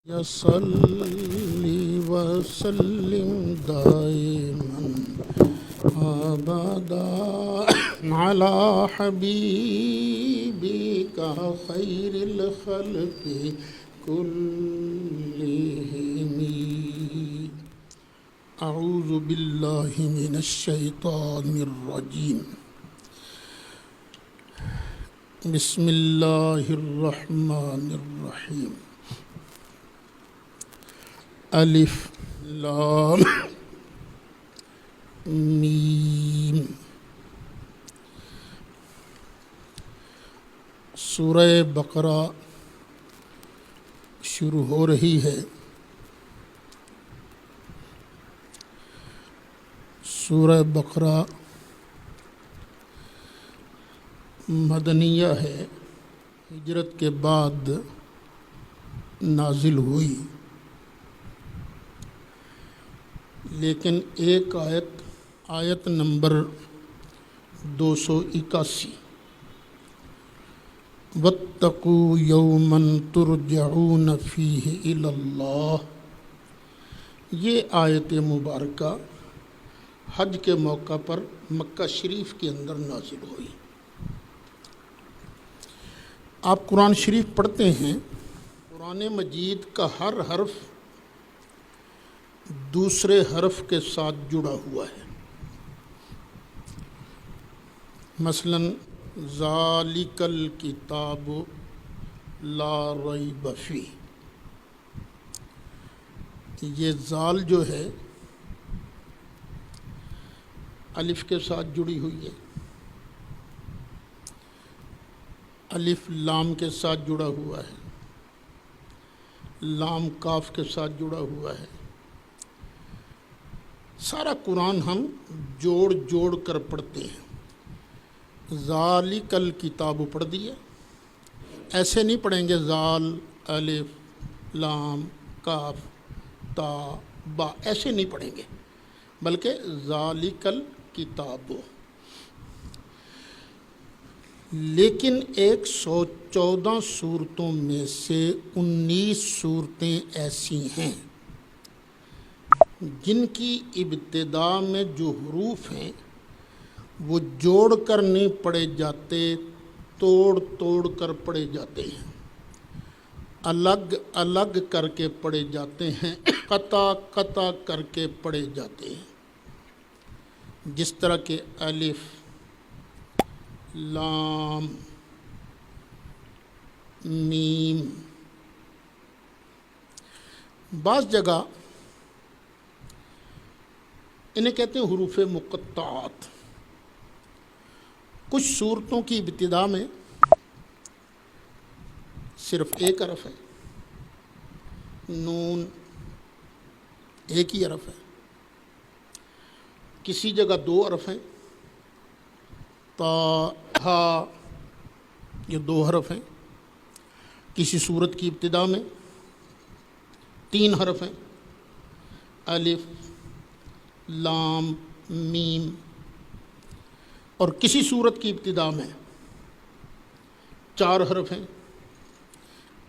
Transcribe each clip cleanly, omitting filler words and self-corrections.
يصلي وسلم دائما أبدا على حبيبك خير الخلق كلهم. أعوذ بالله من الشيطان الرجيم. بسم الله الرحمن الرحيم. الف لام میم. سورہ بقرہ شروع ہو رہی ہے. سورہ بقرہ مدنیہ ہے، ہجرت کے بعد نازل ہوئی، لیکن ایک آیت نمبر 281 وَاتَّقُوا يَوْمًا تُرْجَعُونَ فِيهِ إِلَى اللَّهِ، یہ آیت مبارکہ حج کے موقع پر مکہ شریف کے اندر نازل ہوئی. آپ قرآن شریف پڑھتے ہیں، قرآن مجید کا ہر حرف دوسرے حرف کے ساتھ جڑا ہوا ہے. مثلا ذالک الکتاب لا ریب فیہ، یہ ذال جو ہے الف کے ساتھ جڑی ہوئی ہے، الف لام کے ساتھ جڑا ہوا ہے، لام کاف کے ساتھ جڑا ہوا ہے. سارا قرآن ہم جوڑ جوڑ کر پڑھتے ہیں. ذالک الکتاب پڑھ دیا، ایسے نہیں پڑھیں گے ذال الف لام کاف تا با، ایسے نہیں پڑھیں گے، بلکہ ذالک الکتاب. لیکن 114 سورتوں میں سے 19 صورتیں ایسی ہیں جن کی ابتدا میں جو حروف ہیں وہ جوڑ کر نہیں پڑھے جاتے، توڑ توڑ کر پڑھے جاتے ہیں، الگ الگ کر کے پڑھے جاتے ہیں، قطع قطع کر کے پڑھے جاتے ہیں. جس طرح کہ الف لام میم. بعض جگہ انہیں کہتے ہیں حروف مقطعات. کچھ صورتوں کی ابتدا میں صرف ایک حرف ہے، نون ایک ہی حرف ہے، کسی جگہ 2 حرف ہیں، تا ہا یہ 2 حرف ہیں. کسی صورت کی ابتدا میں 3 حرف ہیں، الف لام میم. اور کسی صورت کی ابتدا میں 4 حرف ہیں،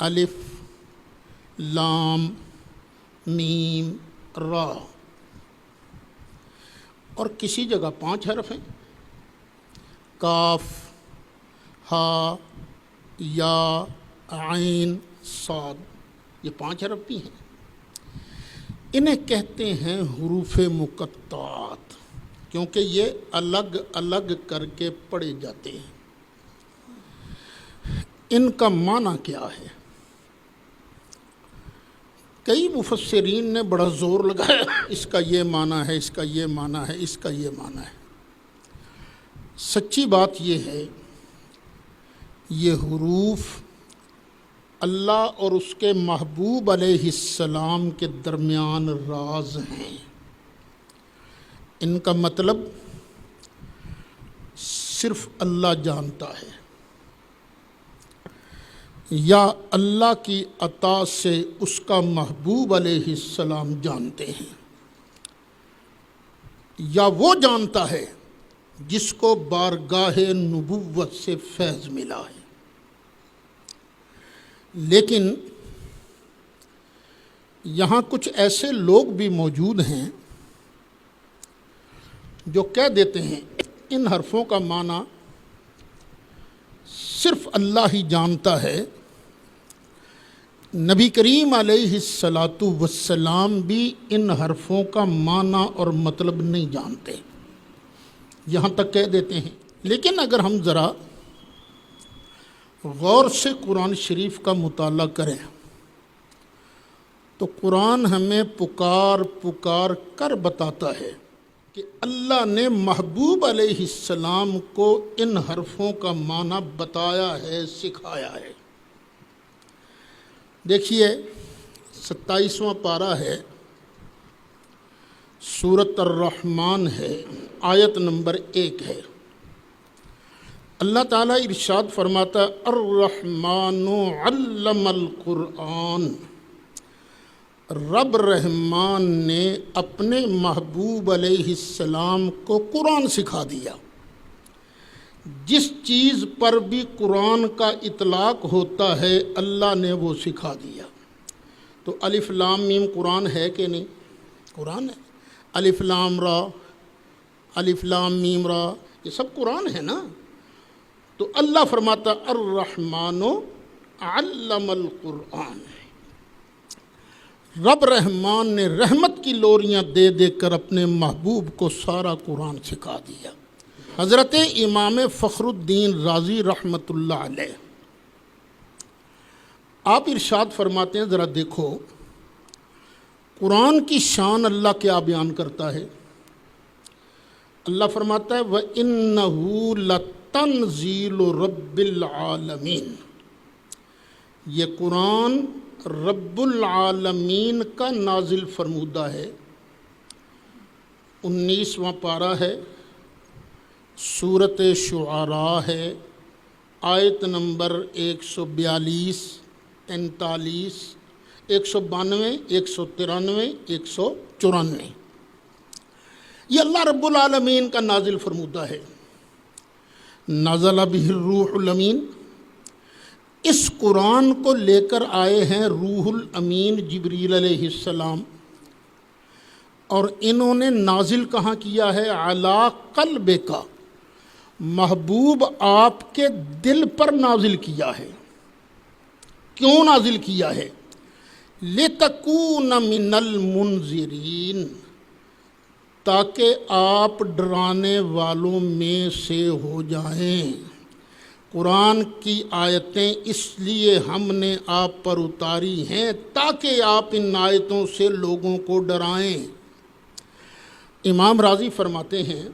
الف لام میم را. اور کسی جگہ 5 حرف ہیں، کاف ہا یا عین صاد. یہ 5 حرف بھی ہیں. انہیں کہتے ہیں حروف مقطعات، کیونکہ یہ الگ الگ کر کے پڑھے جاتے ہیں. ان کا معنی کیا ہے؟ کئی مفسرین نے بڑا زور لگایا، اس کا یہ معنی ہے، اس کا یہ معنی ہے، اس کا یہ معنی ہے. سچی بات یہ ہے، یہ حروف اللہ اور اس کے محبوب علیہ السلام کے درمیان راز ہیں. ان کا مطلب صرف اللہ جانتا ہے، یا اللہ کی عطا سے اس کا محبوب علیہ السلام جانتے ہیں، یا وہ جانتا ہے جس کو بارگاہ نبوت سے فیض ملا ہے. لیکن یہاں کچھ ایسے لوگ بھی موجود ہیں جو کہہ دیتے ہیں ان حرفوں کا معنی صرف اللہ ہی جانتا ہے، نبی کریم علیہ الصلاۃ والسلام بھی ان حرفوں کا معنی اور مطلب نہیں جانتے، یہاں تک کہہ دیتے ہیں۔ لیکن اگر ہم ذرا غور سے قرآن شریف کا مطالعہ کریں تو قرآن ہمیں پکار کر بتاتا ہے کہ اللہ نے محبوب علیہ السلام کو ان حرفوں کا معنی بتایا ہے، سکھایا ہے۔ دیکھیے 27واں پارہ ہے، سورۃ الرحمن ہے، آیت نمبر 1 ہے۔ اللہ تعالیٰ ارشاد فرماتا ہے الرحمن علم القرآن، رب رحمان نے اپنے محبوب علیہ السلام کو قرآن سکھا دیا۔ جس چیز پر بھی قرآن کا اطلاق ہوتا ہے اللہ نے وہ سکھا دیا۔ تو الف لام میم قرآن ہے کہ نہیں؟ قرآن ہے۔ الف لام را، الف لام میم را، یہ سب قرآن ہے نا۔ تو اللہ فرماتا الرحمن علم القرآن، رب رحمان نے رحمت کی لوریاں دے دے کر اپنے محبوب کو سارا قرآن سکھا دیا۔ حضرت امام فخر الدین رازی رحمۃ اللہ علیہ آپ ارشاد فرماتے ہیں، ذرا دیکھو قرآن کی شان اللہ کیا بیان کرتا ہے۔ اللہ فرماتا ہے وَإِنَّهُ لَتَنزِيلُ رَبِّ الْعَالَمِينَ، یہ قرآن رب العالمین کا نازل فرمودہ ہے۔ 19واں پارہ ہے، سورۃ شعراء ہے، آیت نمبر 142، 43، 192، 193، 194، یہ اللہ رب العالمین کا نازل فرمودہ ہے۔ نزل بہ الروح الامین، اس قرآن کو لے کر آئے ہیں روح الامین جبریل علیہ السلام، اور انہوں نے نازل کہاں کیا ہے؟ علی قلبک، محبوب آپ کے دل پر نازل کیا ہے۔ کیوں نازل کیا ہے؟ لتکون من المنذرین، تاکہ آپ ڈرانے والوں میں سے ہو جائیں۔ قرآن کی آیتیں اس لیے ہم نے آپ پر اتاری ہیں تاکہ آپ ان آیتوں سے لوگوں کو ڈرائیں۔ امام راضی فرماتے ہیں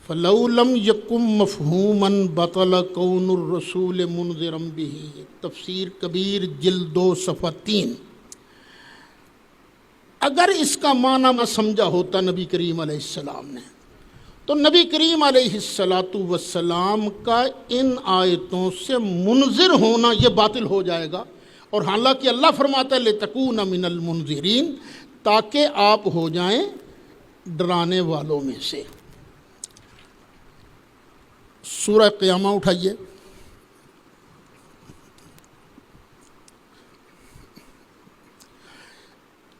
فَلَوْ لَمْ يَكُنْ مَفْهُومًا بَطَلَ كَوْنُ الرَّسُولِ مُنذِرًا بِهِ، تفسیر کبیر جلد 2 صفحہ 3۔ اگر اس کا معنی نہ سمجھا ہوتا نبی کریم علیہ السلام نے تو نبی کریم علیہ الصلاۃ والسلام کا ان آیتوں سے منذر ہونا یہ باطل ہو جائے گا، اور حالانکہ اللہ فرماتا ہے لِتَكُونَ مِنَ الْمُنذِرِينَ، تاکہ آپ ہو جائیں ڈرانے والوں میں سے۔ سورہ قیامہ اٹھائیے،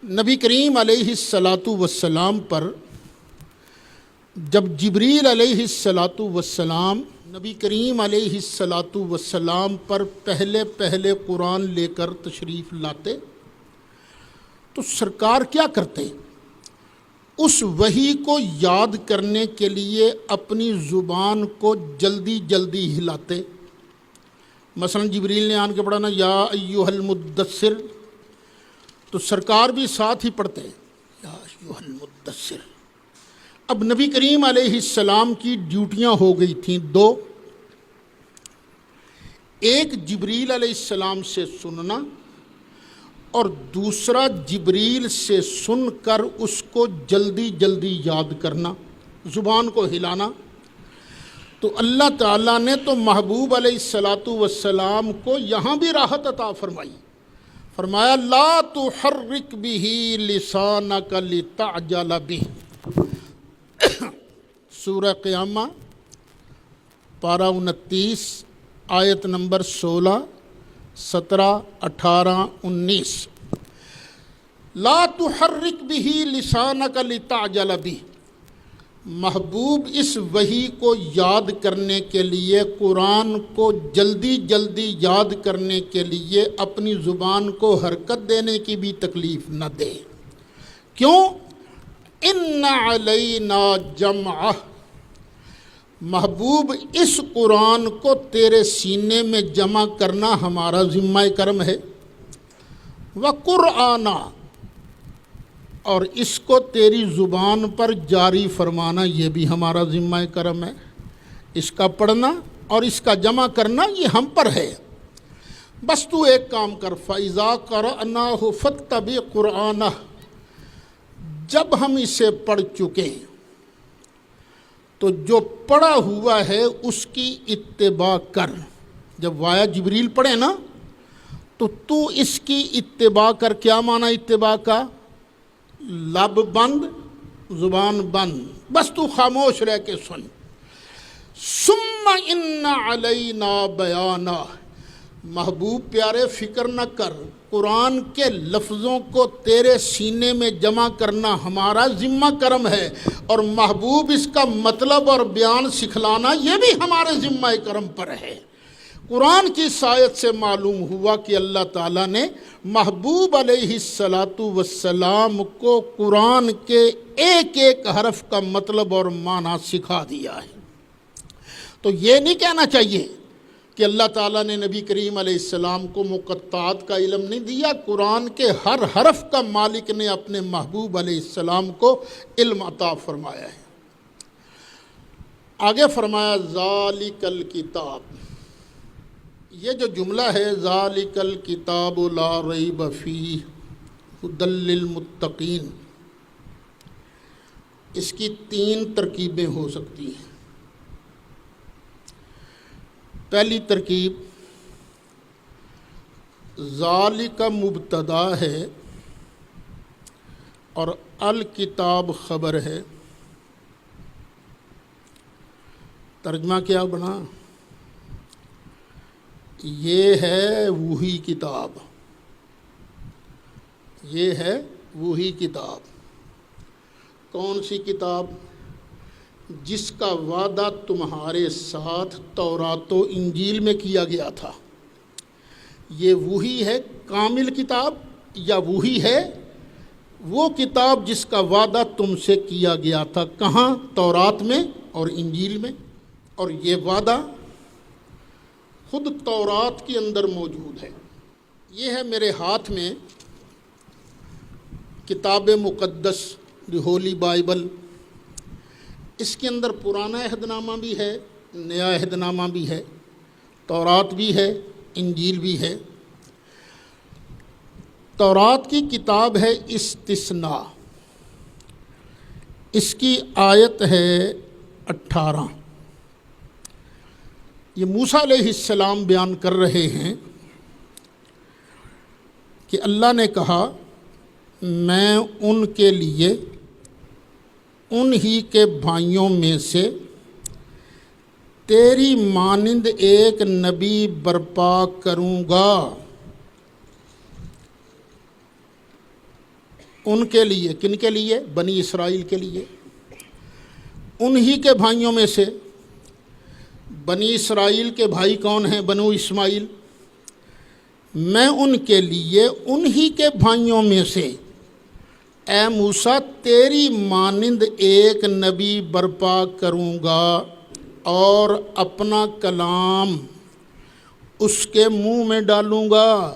نبی کریم علیہ الصلاۃ والسلام پر جب جبریل علیہ الصلاۃ والسلام نبی کریم علیہ الصلاۃ والسلام پر پہلے قرآن لے کر تشریف لاتے تو سرکار کیا کرتے؟ اس وحی کو یاد کرنے کے لیے اپنی زبان کو جلدی ہلاتے۔ مثلا جبریل نے آن کے پڑھا نا یا ایھا المدثر، تو سرکار بھی ساتھ ہی پڑھتے یا ایھا المدثر۔ اب نبی کریم علیہ السلام کی ڈیوٹیاں ہو گئی تھیں 2، ایک جبریل علیہ السلام سے سننا، اور دوسرا جبریل سے سن کر اس کو جلدی یاد کرنا، زبان کو ہلانا۔ تو اللہ تعالیٰ نے تو محبوب علیہ الصلاۃ والسلام کو یہاں بھی راحت عطا فرمائی، فرمایا لا تحرک بہ لسانک لتعجل بہ۔ سورہ قیامہ پارہ 29، آیت نمبر 16، 17، 18، 19۔ لا تحرک به لسانک لتعجل به، محبوب اس وحی کو یاد کرنے کے لیے، قرآن کو جلدی جلدی یاد کرنے کے لیے اپنی زبان کو حرکت دینے کی بھی تکلیف نہ دے۔ کیوں؟ ان علینا جمعہ، محبوب اس قرآن کو تیرے سینے میں جمع کرنا ہمارا ذمہ کرم ہے، وقرآنہ، اور اس کو تیری زبان پر جاری فرمانا یہ بھی ہمارا ذمہ کرم ہے۔ اس کا پڑھنا اور اس کا جمع کرنا یہ ہم پر ہے۔ بس تو ایک کام کر، فَإِذَا قَرَأْنَاهُ فَاتَّبِعْ قُرْآنَهُ، جب ہم اسے پڑھ چکے تو جو پڑھا ہوا ہے اس کی اتباع کر۔ جب وایا جبریل پڑھے نا تو اس کی اتباع کر۔ کیا معنی اتباع کا؟ لب بند، زبان بند، بس تو خاموش رہ کے سن۔ ثم ان علینا بیانا، محبوب پیارے فکر نہ کر، قرآن کے لفظوں کو تیرے سینے میں جمع کرنا ہمارا ذمہ کرم ہے، اور محبوب اس کا مطلب اور بیان سکھلانا یہ بھی ہمارے ذمہ کرم پر ہے۔ قرآن کی آیت سے معلوم ہوا کہ اللہ تعالیٰ نے محبوب علیہ السلام کو قرآن کے ایک ایک حرف کا مطلب اور معنی سکھا دیا ہے۔ تو یہ نہیں کہنا چاہیے کہ اللہ تعالیٰ نے نبی کریم علیہ السلام کو مقطعات کا علم نہیں دیا، قرآن کے ہر حرف کا مالک نے اپنے محبوب علیہ السلام کو علم عطا فرمایا ہے۔ آگے فرمایا ذالک الکتاب، یہ جو جملہ ہے ذالک الکتاب لا ریب فیہ ھدی للمتقین، اس کی 3 ترکیبیں ہو سکتی ہیں۔ پہلی ترکیب، ذالک مبتدا ہے اور الکتاب خبر ہے۔ ترجمہ کیا بنا؟ یہ ہے وہی کتاب، یہ ہے وہی کتاب۔ کون سی کتاب؟ جس کا وعدہ تمہارے ساتھ تورات و انجیل میں کیا گیا تھا۔ یہ وہی ہے کامل کتاب، یا وہی ہے وہ کتاب جس کا وعدہ تم سے کیا گیا تھا؟ کہاں؟ تورات میں اور انجیل میں۔ اور یہ وعدہ خود تورات کے اندر موجود ہے۔ یہ ہے میرے ہاتھ میں کتاب مقدس، دی ہولی بائبل۔ اس کے اندر پرانا عہد نامہ بھی ہے، نیا عہد نامہ بھی ہے، تورات بھی ہے، انجیل بھی ہے۔ تورات کی کتاب ہے استثناء، اس کی آیت ہے 18۔ یہ موسیٰ علیہ السلام بیان کر رہے ہیں کہ اللہ نے کہا میں ان کے لیے انہی کے بھائیوں میں سے تیری مانند ایک نبی برپا کروں گا۔ ان کے لیے، کن کے لیے؟ بنی اسرائیل کے لیے۔ انہی کے بھائیوں میں سے، بنی اسرائیل کے بھائی کون ہیں؟ بنو اسماعیل۔ میں ان کے لیے انہی کے بھائیوں میں سے اے موسیٰ تیری مانند ایک نبی برپا کروں گا اور اپنا کلام اس کے منہ میں ڈالوں گا۔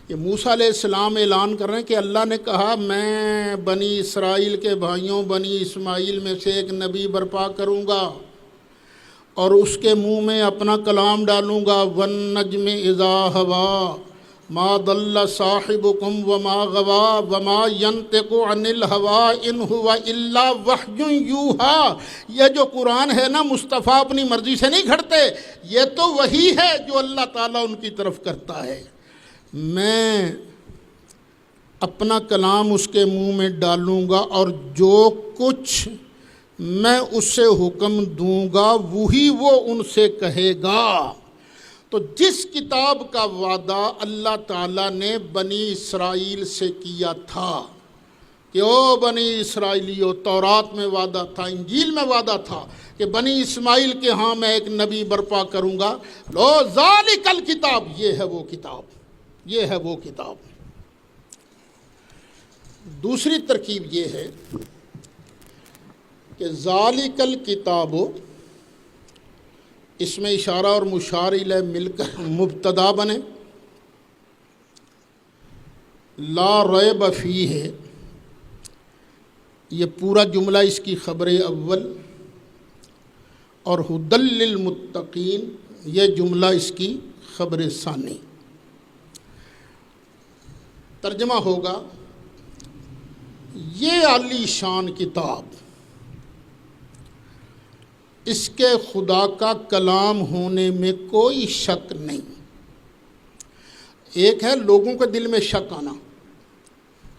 یہ موسیٰ علیہ السلام اعلان کر رہے ہیں کہ اللہ نے کہا میں بنی اسرائیل کے بھائیوں بنی اسماعیل میں سے ایک نبی برپا کروں گا اور اس کے منہ میں اپنا کلام ڈالوں گا۔ وَالنَّجْمِ إِذَا هَوَىٰ مَا ضَلَّ صَاحِبُكُمْ وَمَا غَوَىٰ وَمَا يَنطِقُ عَنِ الْهَوَىٰ إِنْ هُوَ إِلَّا وَحْيٌ يُوحَىٰ۔ یہ جو قرآن ہے نا، مصطفیٰ اپنی مرضی سے نہیں گھڑتے، یہ تو وہی ہے جو اللہ تعالیٰ ان کی طرف کرتا ہے۔ میں اپنا کلام اس کے منہ میں ڈالوں گا اور جو کچھ میں اسے حکم دوں گا وہی وہ ان سے کہے گا۔ تو جس کتاب کا وعدہ اللہ تعالیٰ نے بنی اسرائیل سے کیا تھا کہ او بنی اسرائیلیو، تورات میں وعدہ تھا، انجیل میں وعدہ تھا کہ بنی اسماعیل کے ہاں میں ایک نبی برپا کروں گا، لو ذالک الکتاب، یہ ہے وہ کتاب، یہ ہے وہ کتاب۔ دوسری ترکیب یہ ہے کہ ذالک الکتاب، اس میں اشارہ اور مشار الیہ مل کر مبتدا بنے، لا ریب فیہ، یہ پورا جملہ اس کی خبر اول، اور ھدی للمتقین یہ جملہ اس کی خبر ثانی۔ ترجمہ ہوگا یہ عالی شان کتاب، اس کے خدا کا کلام ہونے میں کوئی شک نہیں۔ ایک ہے لوگوں کے دل میں شک آنا،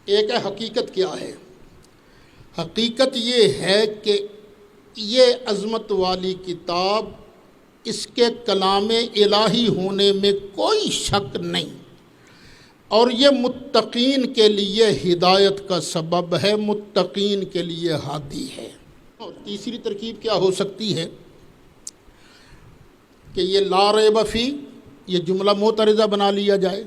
ایک ہے حقیقت کیا ہے۔ حقیقت یہ ہے کہ یہ عظمت والی کتاب، اس کے کلام الہی ہونے میں کوئی شک نہیں، اور یہ متقین کے لیے ہدایت کا سبب ہے، متقین کے لیے ہادی ہے۔ اور تیسری ترکیب کیا ہو سکتی ہے کہ یہ لا ریب فی، یہ جملہ معترضہ بنا لیا جائے،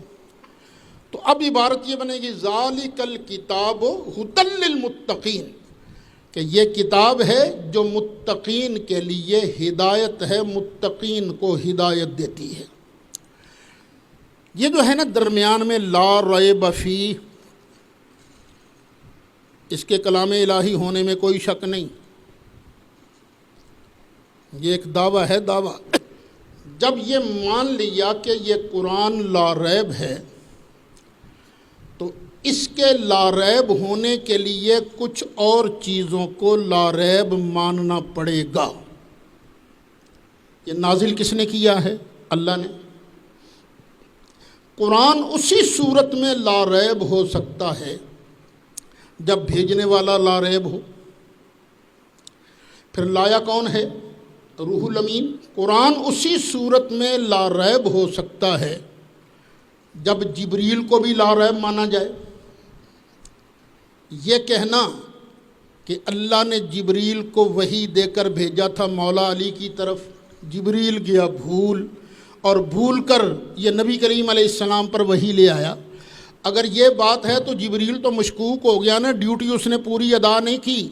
تو اب عبارت یہ بنے گی ذالک الکتاب ھدی للمتقین، کہ یہ کتاب ہے جو متقین کے لیے ہدایت ہے، متقین کو ہدایت دیتی ہے۔ یہ جو ہے نا درمیان میں لا ریب فی، اس کے کلام الہی ہونے میں کوئی شک نہیں، یہ ایک دعویٰ ہے، دعویٰ۔ جب یہ مان لیا کہ یہ قرآن لا ریب ہے، تو اس کے لا ریب ہونے کے لیے کچھ اور چیزوں کو لا ریب ماننا پڑے گا۔ یہ نازل کس نے کیا ہے؟ اللہ نے۔ قرآن اسی صورت میں لا ریب ہو سکتا ہے جب بھیجنے والا لا ریب ہو۔ پھر لایا کون ہے؟ روح الامین۔ قرآن اسی صورت میں لا ریب ہو سکتا ہے جب جبریل کو بھی لا ریب مانا جائے۔ یہ کہنا کہ اللہ نے جبریل کو وحی دے کر بھیجا تھا مولا علی کی طرف، جبریل گیا بھول، اور بھول کر یہ نبی کریم علیہ السلام پر وحی لے آیا، اگر یہ بات ہے تو جبریل تو مشکوک ہو گیا نا، ڈیوٹی اس نے پوری ادا نہیں کی۔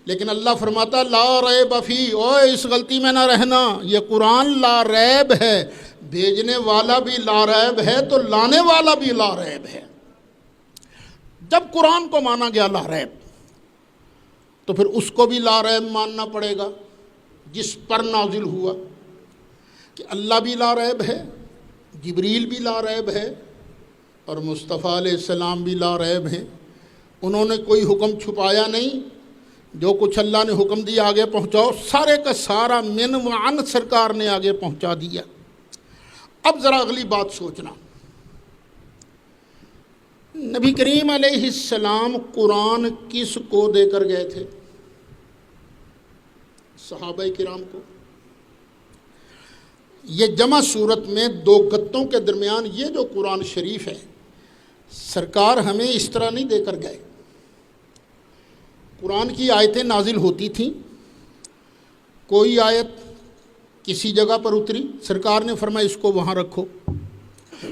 لیکن اللہ فرماتا لا ریب فی، اوے اس غلطی میں نہ رہنا، یہ قرآن لا ریب ہے، بھیجنے والا بھی لا ریب ہے تو لانے والا بھی لا ریب ہے۔ جب قرآن کو مانا گیا لا ریب، تو پھر اس کو بھی لا ریب ماننا پڑے گا جس پر نازل ہوا، کہ اللہ بھی لا ریب ہے، جبریل بھی لا ریب ہے، اور مصطفیٰ علیہ السلام بھی لا ریب ہیں۔ انہوں نے کوئی حکم چھپایا نہیں، جو کچھ اللہ نے حکم دیا آگے پہنچاؤ، سارے کا سارا من و عن سرکار نے آگے پہنچا دیا۔ اب ذرا اگلی بات سوچنا، نبی کریم علیہ السلام قرآن کس کو دے کر گئے تھے؟ صحابہ کرام کو۔ یہ جمع صورت میں دو گتوں کے درمیان یہ جو قرآن شریف ہے، سرکار ہمیں اس طرح نہیں دے کر گئے۔ قرآن کی آیتیں نازل ہوتی تھیں، کوئی آیت کسی جگہ پر اتری، سرکار نے فرمایا اس کو وہاں رکھو۔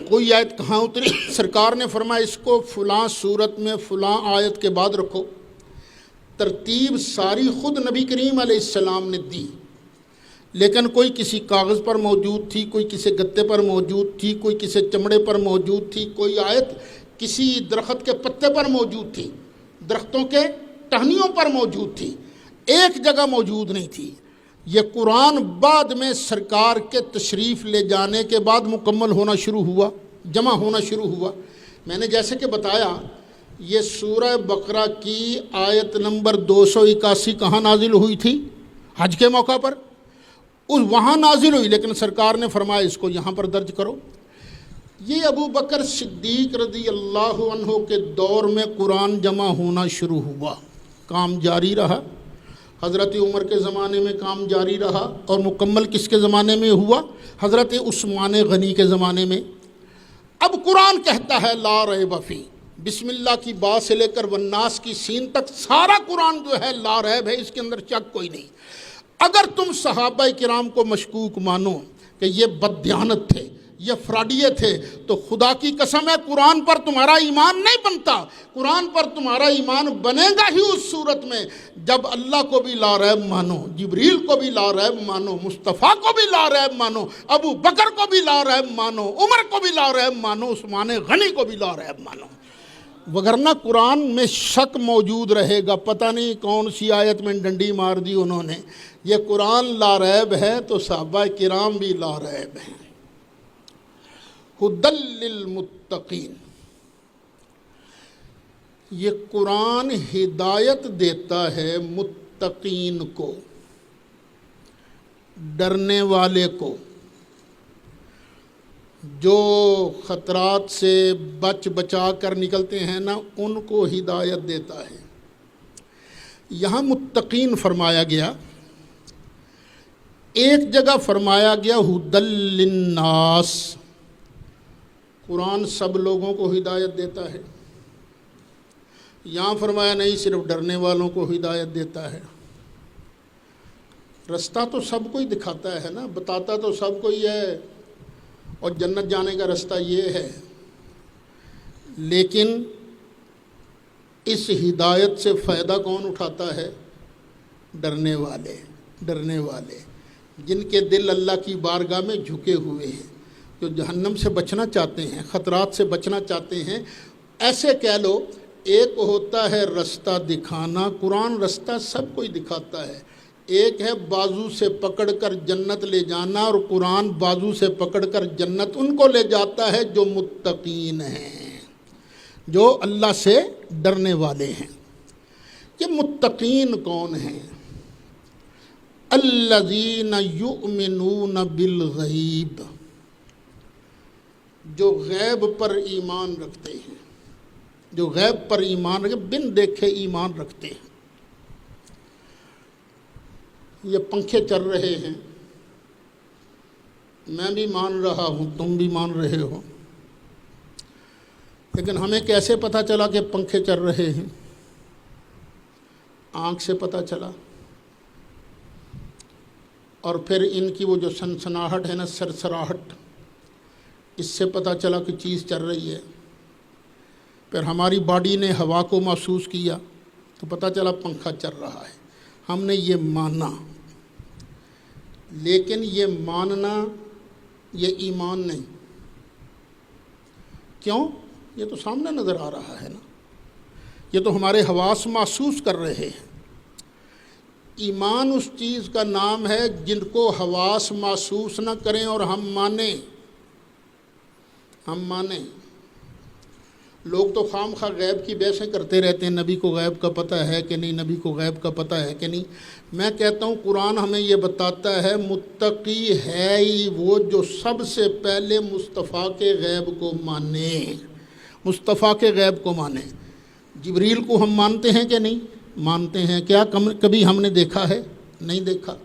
کوئی آیت کہاں اتری، سرکار نے فرمایا اس کو فلاں صورت میں فلاں آیت کے بعد رکھو۔ ترتیب ساری خود نبی کریم علیہ السلام نے دی، لیکن کوئی کسی کاغذ پر موجود تھی، کوئی کسی گتے پر موجود تھی، کوئی کسی چمڑے پر موجود تھی، کوئی آیت کسی درخت کے پتے پر موجود تھی، درختوں کے ٹہنیوں پر موجود تھی، ایک جگہ موجود نہیں تھی۔ یہ قرآن بعد میں سرکار کے تشریف لے جانے کے بعد مکمل ہونا شروع ہوا، جمع ہونا شروع ہوا۔ میں نے جیسے کہ بتایا، یہ سورہ بقرہ کی آیت نمبر 281 کہاں نازل ہوئی تھی؟ حج کے موقع پر، وہاں نازل ہوئی، لیکن سرکار نے فرمایا اس کو یہاں پر درج کرو۔ یہ ابو بکر صدیق رضی اللہ عنہ کے دور میں قرآن جمع ہونا شروع ہوا، کام جاری رہا۔ حضرت عمر کے زمانے میں کام جاری رہا اور مکمل کس کے زمانے میں ہوا؟ حضرت عثمان غنی کے زمانے میں۔ اب قرآن کہتا ہے لا ریب فی، بسم اللہ کی با سے لے کر والناس کی سین تک سارا قرآن جو ہے لا ریب ہے، اس کے اندر شک کوئی نہیں۔ اگر تم صحابہ کرام کو مشکوک مانو کہ یہ بددیانت تھے، یہ فراڈیے تھے، تو خدا کی قسم ہے قرآن پر تمہارا ایمان نہیں بنتا۔ قرآن پر تمہارا ایمان بنے گا ہی اس صورت میں جب اللہ کو بھی لا ریب مانو، جبریل کو بھی لا ریب مانو، مصطفیٰ کو بھی لا ریب مانو، ابو بکر کو بھی لا ریب مانو، عمر کو بھی لا ریب مانو، عثمان غنی کو بھی لا ریب مانو۔ وگرنہ قرآن میں شک موجود رہے گا، پتہ نہیں کون سی آیت میں ڈنڈی مار دی انہوں نے۔ یہ قرآن لا ریب ہے تو صحابہ کرام بھی لا ریب ہیں۔ ہدی للمتقین، یہ قرآن ہدایت دیتا ہے متقین کو، ڈرنے والے کو، جو خطرات سے بچا کر نکلتے ہیں نا، ان کو ہدایت دیتا ہے۔ یہاں متقین فرمایا گیا، ایک جگہ فرمایا گیا ہدی للناس، قرآن سب لوگوں کو ہدایت دیتا ہے۔ یہاں فرمایا نہیں، صرف ڈرنے والوں کو ہدایت دیتا ہے۔ رستہ تو سب کو ہی دکھاتا ہے نا، بتاتا تو سب کو ہی ہے، اور جنت جانے کا رستہ یہ ہے۔ لیکن اس ہدایت سے فائدہ کون اٹھاتا ہے؟ ڈرنے والے، ڈرنے والے جن کے دل اللہ کی بارگاہ میں جھکے ہوئے ہیں، جو جہنم سے بچنا چاہتے ہیں، خطرات سے بچنا چاہتے ہیں۔ ایسے کہہ لو، ایک ہوتا ہے رستہ دکھانا، قرآن رستہ سب کو ہی دکھاتا ہے۔ ایک ہے بازو سے پکڑ کر جنت لے جانا، اور قرآن بازو سے پکڑ کر جنت ان کو لے جاتا ہے جو متقین ہیں، جو اللہ سے ڈرنے والے ہیں۔ یہ متقین کون ہیں؟ الذین یؤمنون بالغیب، جو غیب پر ایمان رکھتے ہیں، جو غیب پر ایمان رکھتے، بن دیکھے ایمان رکھتے ہیں۔ یہ پنکھے چل رہے ہیں، میں بھی مان رہا ہوں، تم بھی مان رہے ہو، لیکن ہمیں کیسے پتہ چلا کہ پنکھے چل رہے ہیں؟ آنکھ سے پتہ چلا، اور پھر ان کی وہ جو سنسناہٹ ہے نا، سرسراہٹ، اس سے پتہ چلا کہ چیز چل رہی ہے۔ پھر ہماری باڈی نے ہوا کو محسوس کیا تو پتہ چلا پنکھا چل رہا ہے، ہم نے یہ مانا۔ لیکن یہ ماننا یہ ایمان نہیں۔ کیوں؟ یہ تو سامنے نظر آ رہا ہے نا، یہ تو ہمارے حواس محسوس کر رہے ہیں۔ ایمان اس چیز کا نام ہے جن کو حواس محسوس نہ کریں اور ہم مانیں، ہم مانیں۔ لوگ تو خام خواہ غیب کی بحثیں کرتے رہتے ہیں، نبی کو غیب کا پتہ ہے کہ نہیں، نبی کو غیب کا پتہ ہے کہ نہیں۔ میں کہتا ہوں قرآن ہمیں یہ بتاتا ہے متقی ہے ہی وہ جو سب سے پہلے مصطفیٰ کے غیب کو مانے، مصطفیٰ کے غیب کو مانے۔ جبریل کو ہم مانتے ہیں کہ نہیں؟ مانتے ہیں۔ کیا کبھی ہم نے دیکھا ہے؟ نہیں دیکھا۔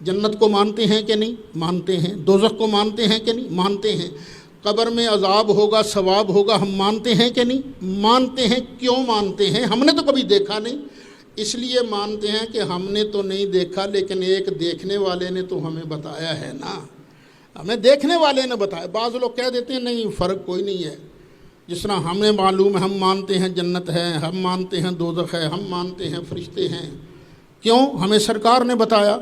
جنت کو مانتے ہیں کہ نہیں؟ مانتے ہیں۔ دوزخ کو مانتے ہیں کہ نہیں؟ مانتے ہیں۔ قبر میں عذاب ہوگا، ثواب ہوگا، ہم مانتے ہیں کہ نہیں؟ مانتے ہیں۔ کیوں مانتے ہیں؟ ہم نے تو کبھی دیکھا نہیں، اس لیے مانتے ہیں کہ ہم نے تو نہیں دیکھا، لیکن ایک دیکھنے والے نے تو ہمیں بتایا ہے نا، ہمیں دیکھنے والے نے بتایا۔ بعض لوگ کہہ دیتے ہیں نہیں فرق کوئی نہیں ہے، جس طرح ہمیں معلوم ہے، ہم مانتے ہیں جنت ہے، ہم مانتے ہیں دوزخ ہے، ہم مانتے ہیں فرشتے ہیں۔ کیوں؟ ہمیں سرکار نے بتایا۔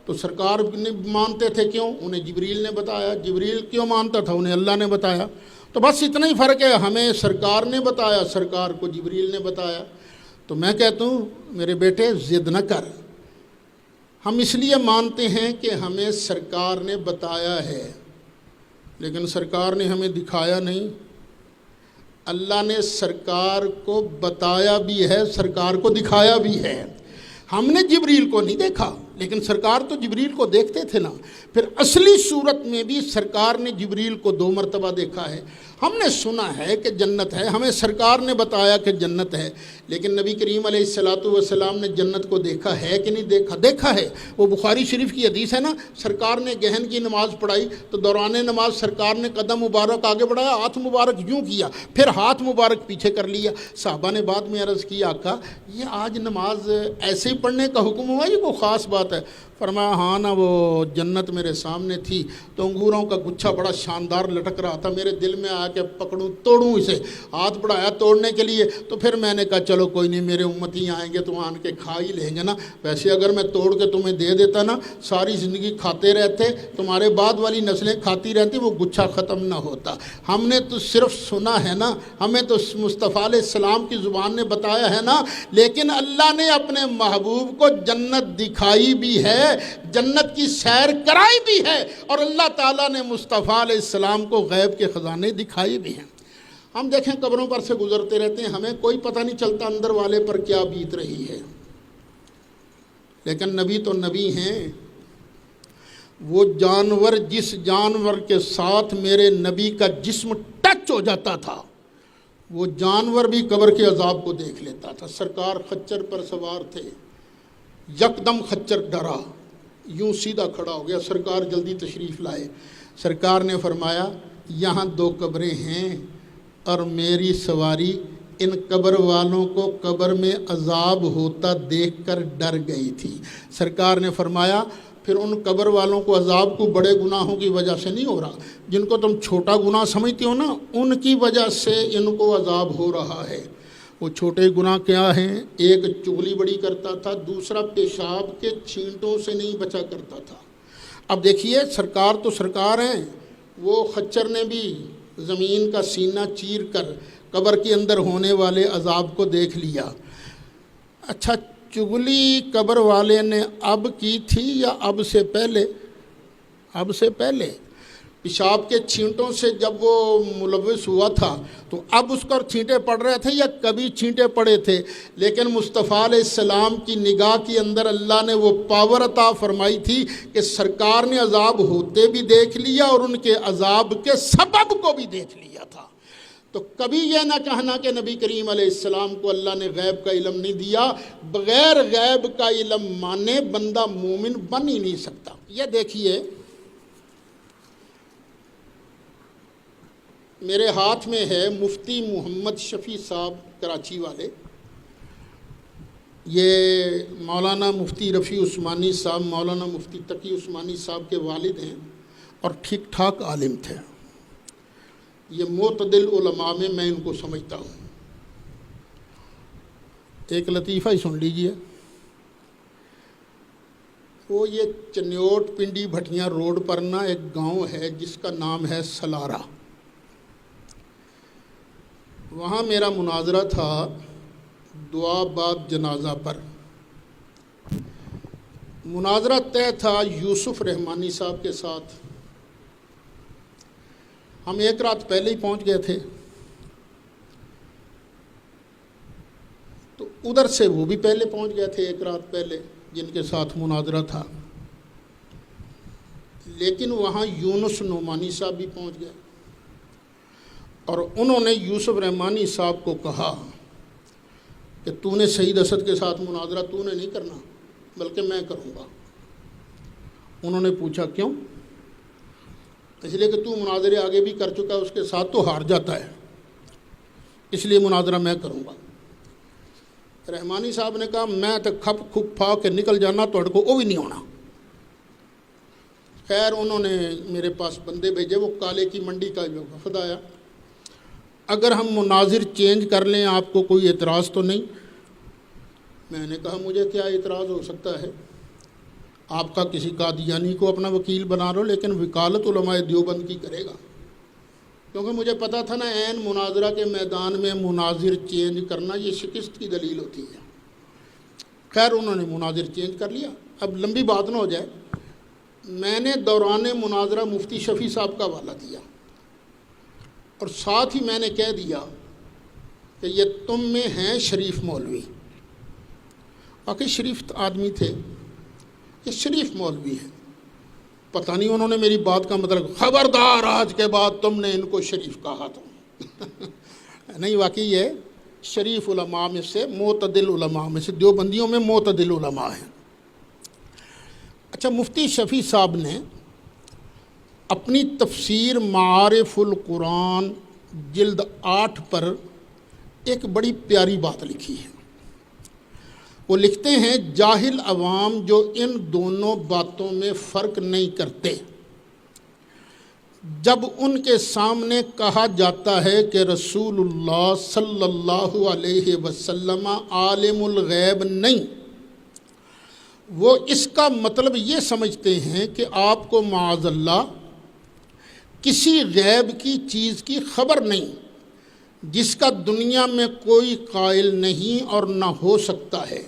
تو سرکار نے مانتے تھے، کیوں؟ انہیں جبریل نے بتایا۔ جبریل کیوں مانتا تھا؟ انہیں اللہ نے بتایا۔ تو بس اتنا ہی فرق ہے، ہمیں سرکار نے بتایا، سرکار کو جبریل نے بتایا۔ تو میں کہتا ہوں میرے بیٹے ضد نہ کر، ہم اس لیے مانتے ہیں کہ ہمیں سرکار نے بتایا ہے، لیکن سرکار نے ہمیں دکھایا نہیں۔ اللہ نے سرکار کو بتایا بھی ہے، سرکار کو دکھایا بھی ہے۔ ہم نے جبریل کو نہیں دیکھا، لیکن سرکار تو جبریل کو دیکھتے تھے نا۔ پھر اصلی صورت میں بھی سرکار نے جبریل کو 2 مرتبہ دیکھا ہے۔ ہم نے سنا ہے کہ جنت ہے، ہمیں سرکار نے بتایا کہ جنت ہے، لیکن نبی کریم علیہ الصلوۃ والسلام نے جنت کو دیکھا ہے کہ نہیں دیکھا؟ دیکھا ہے۔ وہ بخاری شریف کی حدیث ہے نا، سرکار نے گہن کی نماز پڑھائی تو دوران نماز سرکار نے قدم مبارک آگے بڑھایا، ہاتھ مبارک یوں کیا، پھر ہاتھ مبارک پیچھے کر لیا۔ صحابہ نے بعد میں عرض کیا آقا یہ آج نماز ایسے ہی پڑھنے کا حکم ہوا، یہ کوئی خاص بات ہے؟ فرمایا ہاں نا، وہ جنت میرے سامنے تھی تو انگوروں کا گچھا بڑا شاندار لٹک رہا تھا، میرے دل میں آیا کہ پکڑوں توڑوں اسے، ہاتھ بڑھایا توڑنے کے لیے، تو پھر میں نے کہا چلو کوئی نہیں، میرے امتی آئیں گے تو آن کے کھا ہی لیں گے نا، ویسے اگر میں توڑ کے تمہیں دے دیتا نا، ساری زندگی کھاتے رہتے، تمہارے بعد والی نسلیں کھاتی رہتی، وہ گچھا ختم نہ ہوتا۔ ہم نے تو صرف سنا ہے نا، ہمیں تو مصطفیٰ علیہ السلام کی زبان نے بتایا ہے نا، لیکن اللہ نے اپنے محبوب کو جنت دکھائی بھی ہے، جنت کی سیر کرائی بھی ہے، اور اللہ تعالیٰ نے مصطفیٰ علیہ السلام کو غیب کے خزانے دکھائے بھی ہیں۔ ہم دیکھیں قبروں پر سے گزرتے رہتے ہیں، ہمیں کوئی پتہ نہیں چلتا اندر والے پر کیا بیت رہی ہے، لیکن نبی تو نبی ہیں۔ وہ جانور، جس جانور کے ساتھ میرے نبی کا جسم ٹچ ہو جاتا تھا، وہ جانور بھی قبر کے عذاب کو دیکھ لیتا تھا۔ سرکار خچر پر سوار تھے، یکدم خچر ڈرا، یوں سیدھا کھڑا ہو گیا، سرکار جلدی تشریف لائے۔ سرکار نے فرمایا یہاں 2 قبریں ہیں اور میری سواری ان قبر والوں کو قبر میں عذاب ہوتا دیکھ کر ڈر گئی تھی۔ سرکار نے فرمایا پھر ان قبر والوں کو عذاب کو بڑے گناہوں کی وجہ سے نہیں ہو رہا، جن کو تم چھوٹا گناہ سمجھتے ہو نا، ان کی وجہ سے ان کو عذاب ہو رہا ہے۔ وہ چھوٹے گناہ کیا ہیں؟ ایک چغلی بڑی کرتا تھا، دوسرا پیشاب کے چھینٹوں سے نہیں بچا کرتا تھا۔ اب دیکھیے سرکار تو سرکار ہیں، وہ خچر نے بھی زمین کا سینہ چیر کر قبر کے اندر ہونے والے عذاب کو دیکھ لیا۔ اچھا چغلی قبر والے نے اب کی تھی یا اب سے پہلے؟ اب سے پہلے۔ پیشاب کے چھینٹوں سے جب وہ ملوث ہوا تھا تو اب اس پر چھینٹے پڑ رہے تھے یا کبھی چھینٹے پڑے تھے؟ لیکن مصطفیٰ علیہ السلام کی نگاہ کے اندر اللہ نے وہ پاور عطا فرمائی تھی کہ سرکار نے عذاب ہوتے بھی دیکھ لیا اور ان کے عذاب کے سبب کو بھی دیکھ لیا تھا۔ تو کبھی یہ نہ کہنا کہ نبی کریم علیہ السلام کو اللہ نے غیب کا علم نہیں دیا۔ بغیر غیب کا علم مانے بندہ مومن بن ہی نہیں سکتا۔ یہ دیکھیے میرے ہاتھ میں ہے مفتی محمد شفیع صاحب کراچی والے، یہ مولانا مفتی رفیع عثمانی صاحب، مولانا مفتی تقی عثمانی صاحب کے والد ہیں اور ٹھیک ٹھاک عالم تھے۔ یہ معتدل علماء میں ان کو سمجھتا ہوں۔ ایک لطیفہ ہی سن لیجئے۔ وہ یہ چنیوٹ پنڈی بھٹیاں روڈ پر نا ایک گاؤں ہے جس کا نام ہے سلارہ، وہاں میرا مناظرہ تھا دعا بعد جنازہ پر۔ مناظرہ طے تھا یوسف رحمانی صاحب کے ساتھ۔ ہم ایک رات پہلے ہی پہنچ گئے تھے، تو ادھر سے وہ بھی پہلے پہنچ گئے تھے ایک رات پہلے جن کے ساتھ مناظرہ تھا، لیکن وہاں یونس نعمانی صاحب بھی پہنچ گئے اور انہوں نے یوسف رحمانی صاحب کو کہا کہ تو نے سعید اسد کے ساتھ مناظرہ تو نے نہیں کرنا بلکہ میں کروں گا۔ انہوں نے پوچھا کیوں؟ اس لیے کہ تو مناظرے آگے بھی کر چکا ہے، اس کے ساتھ تو ہار جاتا ہے، اس لیے مناظرہ میں کروں گا۔ رحمانی صاحب نے کہا میں تو کھپ کھپ پھا کے نکل جانا توڑ کو وہ بھی نہیں ہونا۔ خیر انہوں نے میرے پاس بندے بھیجے، وہ کالے کی منڈی کا جو وفد آیا، اگر ہم مناظر چینج کر لیں آپ کو کوئی اعتراض تو نہیں؟ میں نے کہا مجھے کیا اعتراض ہو سکتا ہے، آپ کا کسی قادیانی کو اپنا وکیل بنا لو، لیکن وکالت علماء دیوبند کی کرے گا، کیونکہ مجھے پتا تھا نا عین مناظرہ کے میدان میں مناظر چینج کرنا یہ شکست کی دلیل ہوتی ہے۔ خیر انہوں نے مناظر چینج کر لیا۔ اب لمبی بات نہ ہو جائے، میں نے دوران مناظرہ مفتی شفیع صاحب کا حوالہ دیا اور ساتھ ہی میں نے کہہ دیا کہ یہ تم میں ہیں شریف مولوی۔ واقعی شریف آدمی تھے، یہ شریف مولوی ہیں، پتہ نہیں انہوں نے میری بات کا مطلب، خبردار آج کے بعد تم نے ان کو شریف کہا تو نہیں، واقعی یہ شریف علماء میں سے، معتدل علماء میں سے، دیوبندیوں میں معتدل علماء ہیں۔ اچھا، مفتی شفیع صاحب نے اپنی تفسیر معارف القرآن جلد 8 پر ایک بڑی پیاری بات لکھی ہے۔ وہ لکھتے ہیں، جاہل عوام جو ان دونوں باتوں میں فرق نہیں کرتے، جب ان کے سامنے کہا جاتا ہے کہ رسول اللہ صلی اللہ علیہ وسلم عالم الغیب نہیں، وہ اس کا مطلب یہ سمجھتے ہیں کہ آپ کو معاذ اللہ کسی غیب کی چیز کی خبر نہیں، جس کا دنیا میں کوئی قائل نہیں اور نہ ہو سکتا ہے،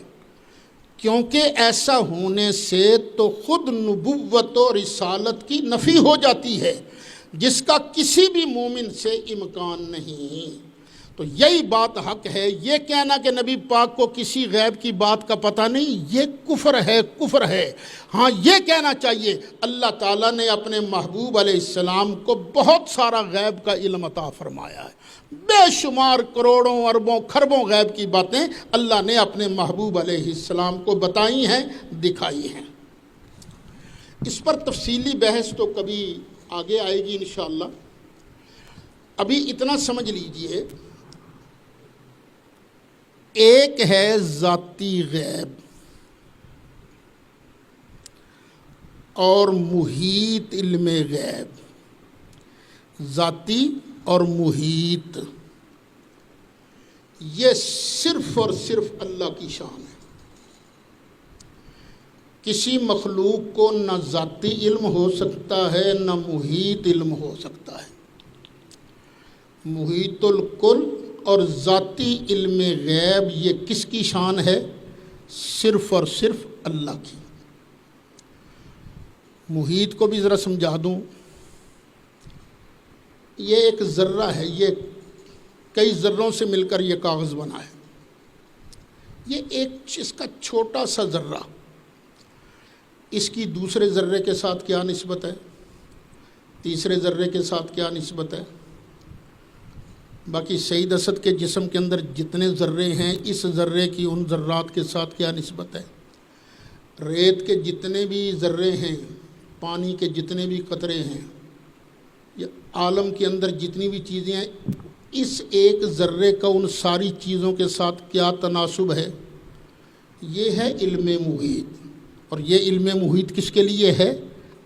کیونکہ ایسا ہونے سے تو خود نبوت و رسالت کی نفی ہو جاتی ہے، جس کا کسی بھی مومن سے امکان نہیں۔ تو یہی بات حق ہے۔ یہ کہنا کہ نبی پاک کو کسی غیب کی بات کا پتہ نہیں، یہ کفر ہے، کفر ہے۔ ہاں، یہ کہنا چاہیے اللہ تعالیٰ نے اپنے محبوب علیہ السلام کو بہت سارا غیب کا علم عطا فرمایا ہے، بے شمار کروڑوں اربوں خربوں غیب کی باتیں اللہ نے اپنے محبوب علیہ السلام کو بتائی ہیں، دکھائی ہیں۔ اس پر تفصیلی بحث تو کبھی آگے آئے گی انشاءاللہ۔ ابھی اتنا سمجھ لیجئے، ایک ہے ذاتی غیب اور محیط علم غیب۔ ذاتی اور محیط، یہ صرف اور صرف اللہ کی شان ہے۔ کسی مخلوق کو نہ ذاتی علم ہو سکتا ہے، نہ محیط علم ہو سکتا ہے۔ محیط الکل اور ذاتی علم غیب یہ کس کی شان ہے؟ صرف اور صرف اللہ کی۔ محیط کو بھی ذرا سمجھا دوں۔ یہ ایک ذرہ ہے، یہ کئی ذروں سے مل کر یہ کاغذ بنا ہے۔ یہ ایک اس کا چھوٹا سا ذرہ، اس کی دوسرے ذرے کے ساتھ کیا نسبت ہے، تیسرے ذرے کے ساتھ کیا نسبت ہے، باقی سعید اسد کے جسم کے اندر جتنے ذرے ہیں اس ذرے کی ان ذرات کے ساتھ کیا نسبت ہے، ریت کے جتنے بھی ذرے ہیں، پانی کے جتنے بھی قطرے ہیں، یہ عالم کے اندر جتنی بھی چیزیں ہیں، اس ایک ذرے کا ان ساری چیزوں کے ساتھ کیا تناسب ہے؟ یہ ہے علم محیط۔ اور یہ علم محیط کس کے لیے ہے؟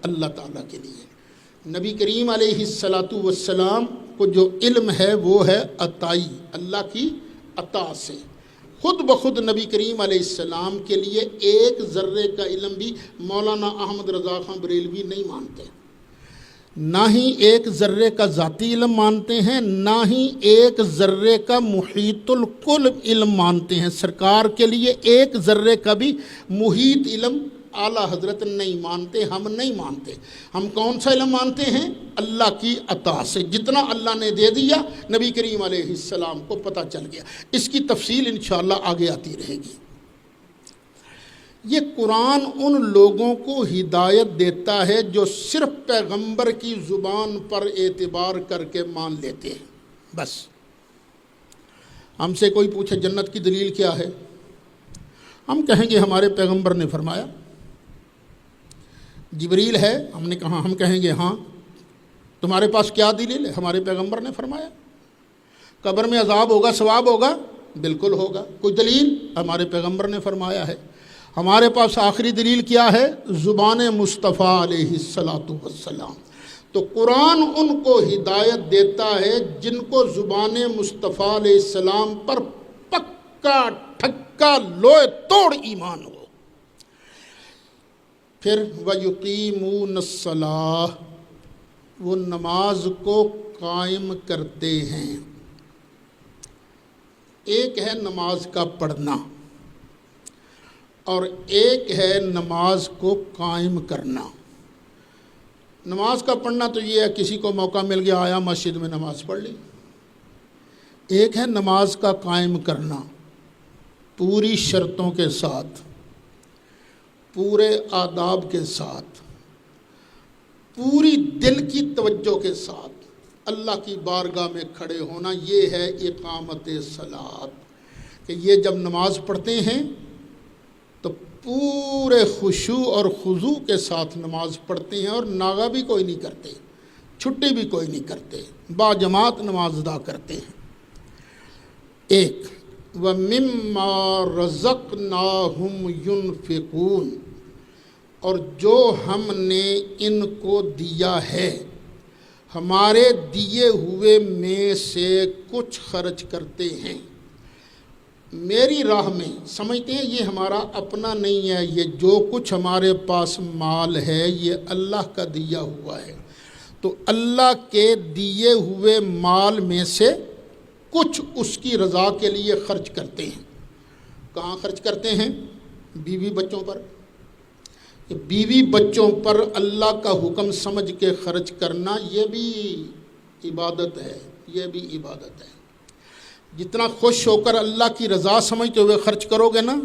اللہ تعالیٰ کے لیے۔ نبی کریم علیہ السلام کو جو علم ہے وہ ہے عطائی، اللہ کی عطا سے۔ خود بخود نبی کریم علیہ السلام کے لیے ایک ذرے کا علم بھی مولانا احمد رضا خان بریلوی نہیں مانتے، نہ ہی ایک ذرے کا ذاتی علم مانتے ہیں، نہ ہی ایک ذرے کا محیط الکل علم مانتے ہیں۔ سرکار کے لیے ایک ذرے کا بھی محیط علم اعلیٰ حضرت نہیں مانتے، ہم نہیں مانتے۔ ہم کون سا علم مانتے ہیں؟ اللہ کی عطا سے، جتنا اللہ نے دے دیا نبی کریم علیہ السلام کو پتہ چل گیا۔ اس کی تفصیل انشاءاللہ آگے آتی رہے گی۔ یہ قرآن ان لوگوں کو ہدایت دیتا ہے جو صرف پیغمبر کی زبان پر اعتبار کر کے مان لیتے ہیں، بس۔ ہم سے کوئی پوچھے جنت کی دلیل کیا ہے، ہم کہیں گے ہمارے پیغمبر نے فرمایا۔ جبریل ہے، ہم نے کہا، ہم کہیں گے ہاں۔ تمہارے پاس کیا دلیل ہے؟ ہمارے پیغمبر نے فرمایا۔ قبر میں عذاب ہوگا، ثواب ہوگا، بالکل ہوگا۔ کوئی دلیل؟ ہمارے پیغمبر نے فرمایا ہے۔ ہمارے پاس آخری دلیل کیا ہے؟ زبان مصطفیٰ علیہ السلام۔ تو قرآن ان کو ہدایت دیتا ہے جن کو زبان مصطفیٰ علیہ السلام پر پکا ٹھکا لوہے توڑ ایمان ہو۔ پھر وَيُقِيمُونَ الصَّلَاةَ، وہ نماز کو قائم کرتے ہیں۔ ایک ہے نماز کا پڑھنا اور ایک ہے نماز کو قائم کرنا۔ نماز کا پڑھنا تو یہ ہے کسی کو موقع مل گیا آیا مسجد میں نماز پڑھ لی۔ ایک ہے نماز کا قائم کرنا، پوری شرطوں کے ساتھ، پورے آداب کے ساتھ، پوری دل کی توجہ کے ساتھ، اللہ کی بارگاہ میں کھڑے ہونا، یہ ہے اقامت صلاۃ، کہ یہ جب نماز پڑھتے ہیں تو پورے خشوع اور خضوع کے ساتھ نماز پڑھتے ہیں، اور ناغہ بھی کوئی نہیں کرتے، چھٹی بھی کوئی نہیں کرتے، باجماعت نماز ادا کرتے ہیں۔ ایک وَمِمَّا رَزَقْنَاهُمْ يُنْفِقُونَ، اور جو ہم نے ان کو دیا ہے، ہمارے دیے ہوئے میں سے کچھ خرچ کرتے ہیں، میری راہ میں۔ سمجھتے ہیں یہ ہمارا اپنا نہیں ہے، یہ جو کچھ ہمارے پاس مال ہے یہ اللہ کا دیا ہوا ہے، تو اللہ کے دیے ہوئے مال میں سے کچھ اس کی رضا کے لیے خرچ کرتے ہیں۔ کہاں خرچ کرتے ہیں؟ بیوی بچوں پر۔ بیوی بچوں پر اللہ کا حکم سمجھ کے خرچ کرنا، یہ بھی عبادت ہے، یہ بھی عبادت ہے۔ جتنا خوش ہو کر اللہ کی رضا سمجھتے ہوئے خرچ کرو گے نا،